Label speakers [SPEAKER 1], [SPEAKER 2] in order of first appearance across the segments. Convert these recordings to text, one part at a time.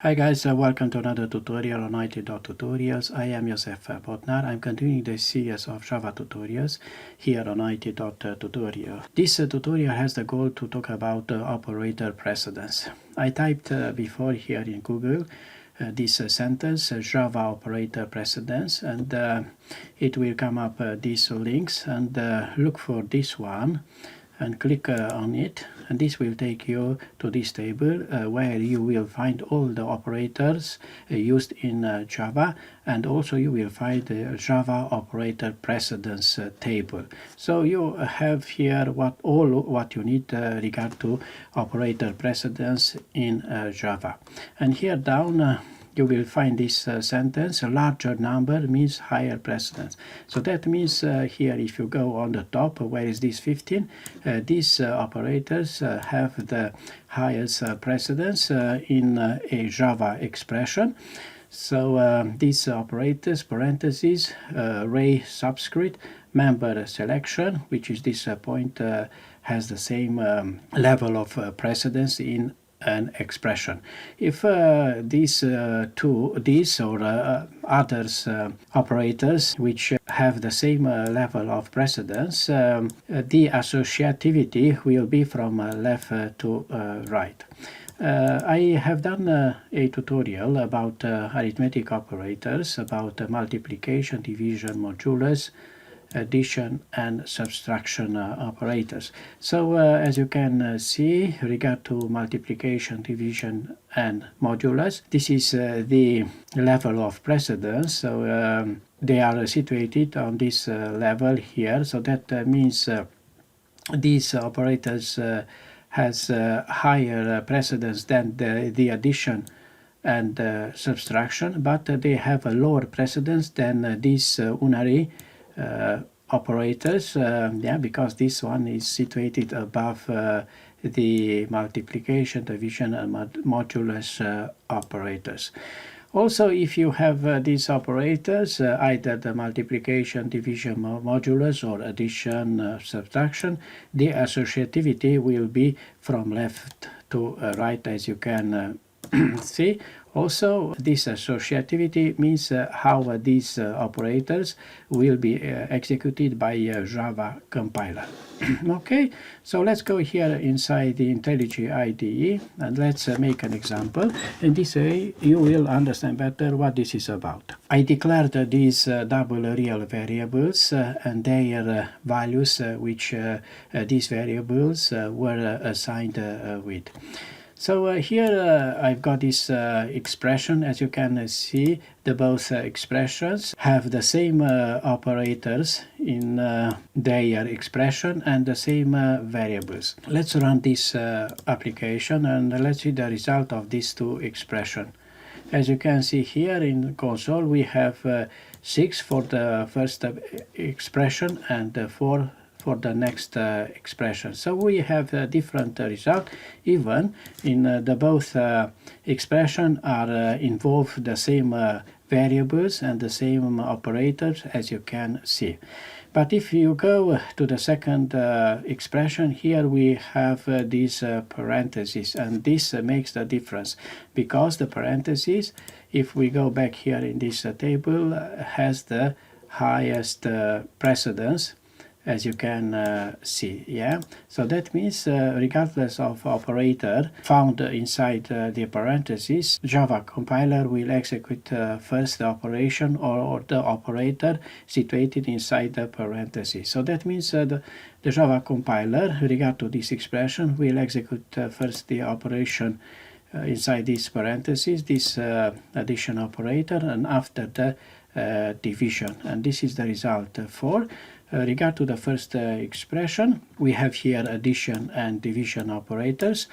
[SPEAKER 1] Hi guys, welcome to another tutorial on IT.tutorials. I am Josef Botnar. I'm continuing the series of Java tutorials here on IT.tutorial. This tutorial has the goal to talk about operator precedence. I typed before here in Google this sentence, Java operator precedence, and it will come up these links, and look for this one and click on it, and this will take you to this table where you will find all the operators used in Java, and also you will find the Java operator precedence table. So you have here what you need regard to operator precedence in Java. And here down you will find this sentence, a larger number means higher precedence. So that means here, if you go on the top, where is this 15? These operators have the highest precedence in a Java expression. So these operators, parentheses, array subscript, member selection, which is this point, has the same level of precedence in an expression. If these or others operators which have the same level of precedence, the associativity will be from left to right. I have done a tutorial about arithmetic operators, about multiplication, division, modulus, addition and subtraction operators. So as you can see, regard to multiplication, division and modulus, this is the level of precedence. So they are situated on this level here. So that means these operators has higher precedence than the addition and subtraction, but they have a lower precedence than these unary operators, because this one is situated above the multiplication, division and modulus operators. Also, if you have these operators, either the multiplication, division, modulus, or addition, subtraction, the associativity will be from left to right, as you can see. Also, this associativity means how these operators will be executed by Java compiler. Okay, so let's go here inside the IntelliJ IDE and let's make an example. In this way, you will understand better what this is about. I declared these double real variables and their values which these variables were assigned with. So here I've got this expression. As you can see, the both expressions have the same operators in their expression and the same variables. Let's run this application and let's see the result of these two expressions. As you can see here in console, we have 6 for the first expression and 4 for the next expression. So we have a different result, even in the both expression are involve the same variables and the same operators, as you can see. But if you go to the second expression, here we have these parentheses, and this makes the difference, because the parentheses, if we go back here in this table, has the highest precedence, as you can see. So that means regardless of operator found inside the parentheses, Java compiler will execute first the operation or the operator situated inside the parentheses. So that means the Java compiler, regard to this expression, will execute first the operation inside these parentheses, this addition operator, and after the division. And this is the result for regard to the first expression. We have here addition and division operators.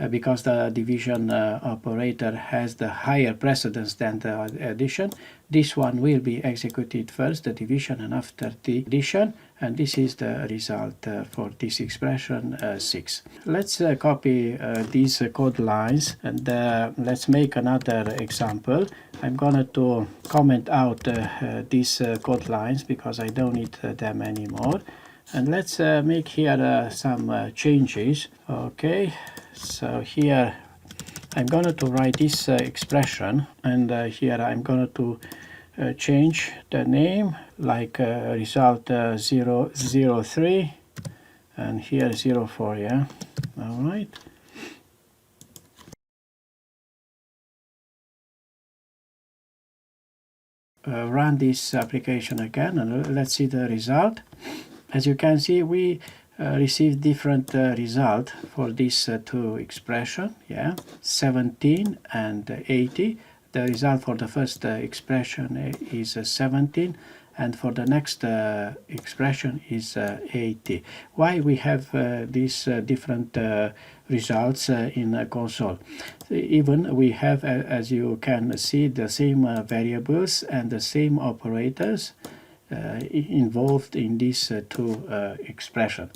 [SPEAKER 1] Because the division operator has the higher precedence than the addition, this one will be executed first, the division, and after the addition, and this is the result for this expression 6. Let's copy these code lines and let's make another example. I'm going to comment out these code lines because I don't need them anymore. And let's make here some changes. Okay, so here I'm going to write this expression, and here I'm going to change the name, like result 003, and here 04, yeah. All right. Run this application again, and let's see the result. As you can see, we received different result for these two expression, yeah, 17 and 80. The result for the first expression is 17, and for the next expression is 80. Why we have these different results in a console? Even we have, as you can see, the same variables and the same operators involved in these two expressions.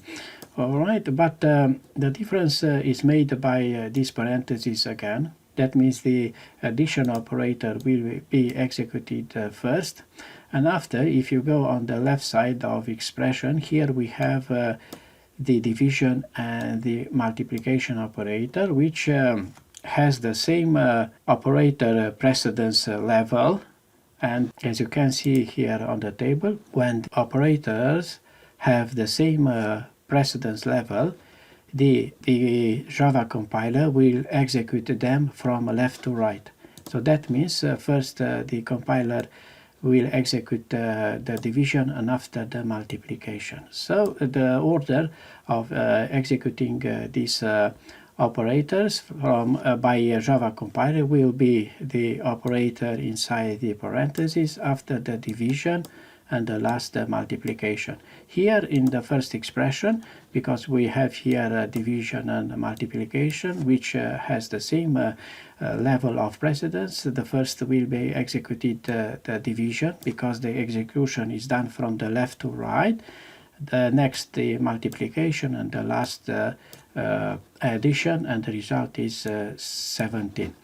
[SPEAKER 1] All right, but the difference is made by these parentheses again. That means the addition operator will be executed first, and after, if you go on the left side of expression, here we have the division and the multiplication operator, which has the same operator precedence level. And as you can see here on the table, when the operators have the same precedence level, the Java compiler will execute them from left to right. So that means first the compiler will execute the division and after the multiplication. So the order of executing these operators from by Java compiler will be the operator inside the parentheses after the division and the last multiplication. Here in the first expression, because we have here division and multiplication, which has the same level of precedence, the first will be executed the division, because the execution is done from the left to right. The next the multiplication, and the last addition, and the result is 17.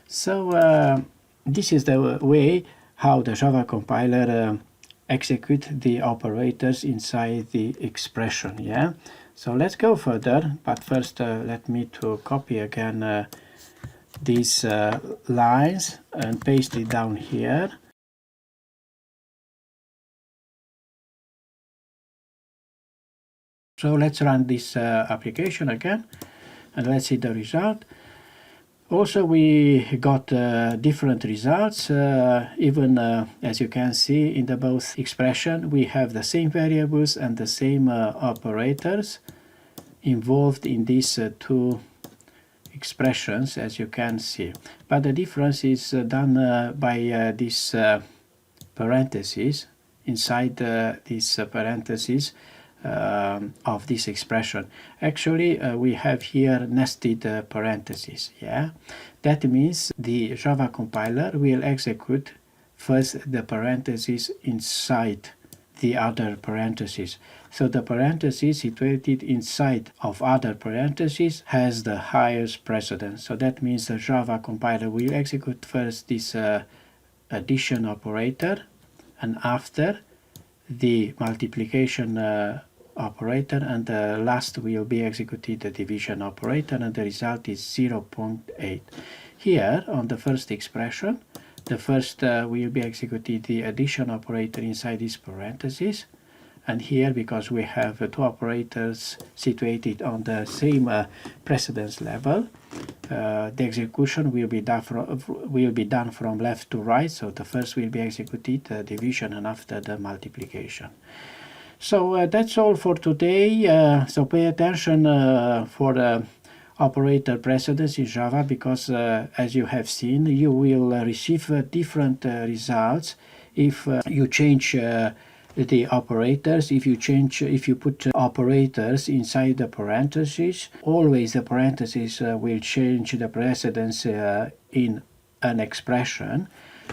[SPEAKER 1] So this is the way how the Java compiler execute the operators inside the expression, yeah. So let's go further, but first let me to copy again these lines and paste it down here. So let's run this application again, and let's see the result. Also, we got different results, even as you can see in the both expression, we have the same variables and the same operators involved in these two expressions, as you can see. But the difference is done by these parentheses, inside these parentheses of this expression. Actually, we have here nested parentheses, yeah. That means the Java compiler will execute first the parentheses inside the other parentheses. So the parentheses situated inside of other parentheses has the highest precedence. So that means the Java compiler will execute first this addition operator, and after the multiplication operator, and the last will be executed the division operator, and the result is 0.8. Here on the first expression, the first will be executed the addition operator inside these parentheses, and here, because we have two operators situated on the same precedence level, the execution will be done from left to right. So the first will be executed division, and after the multiplication. So that's all for today. So pay attention for the operator precedence in Java, because as you have seen, you will receive different results if you change the operators. If you put operators inside the parentheses, always the parentheses will change the precedence in an expression.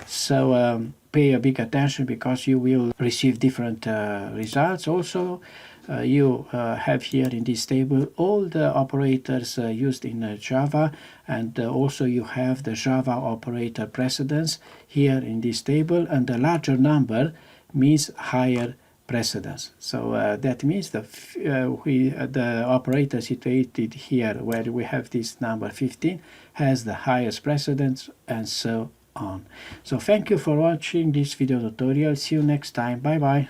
[SPEAKER 1] So pay a big attention, because you will receive different results. Also, you have here in this table all the operators used in Java, and also you have the Java operator precedence here in this table, and the larger number means higher precedence. So that means the operator situated here where we have this number 15 has the highest precedence, and so on. So thank you for watching this video tutorial. See you next time. Bye bye.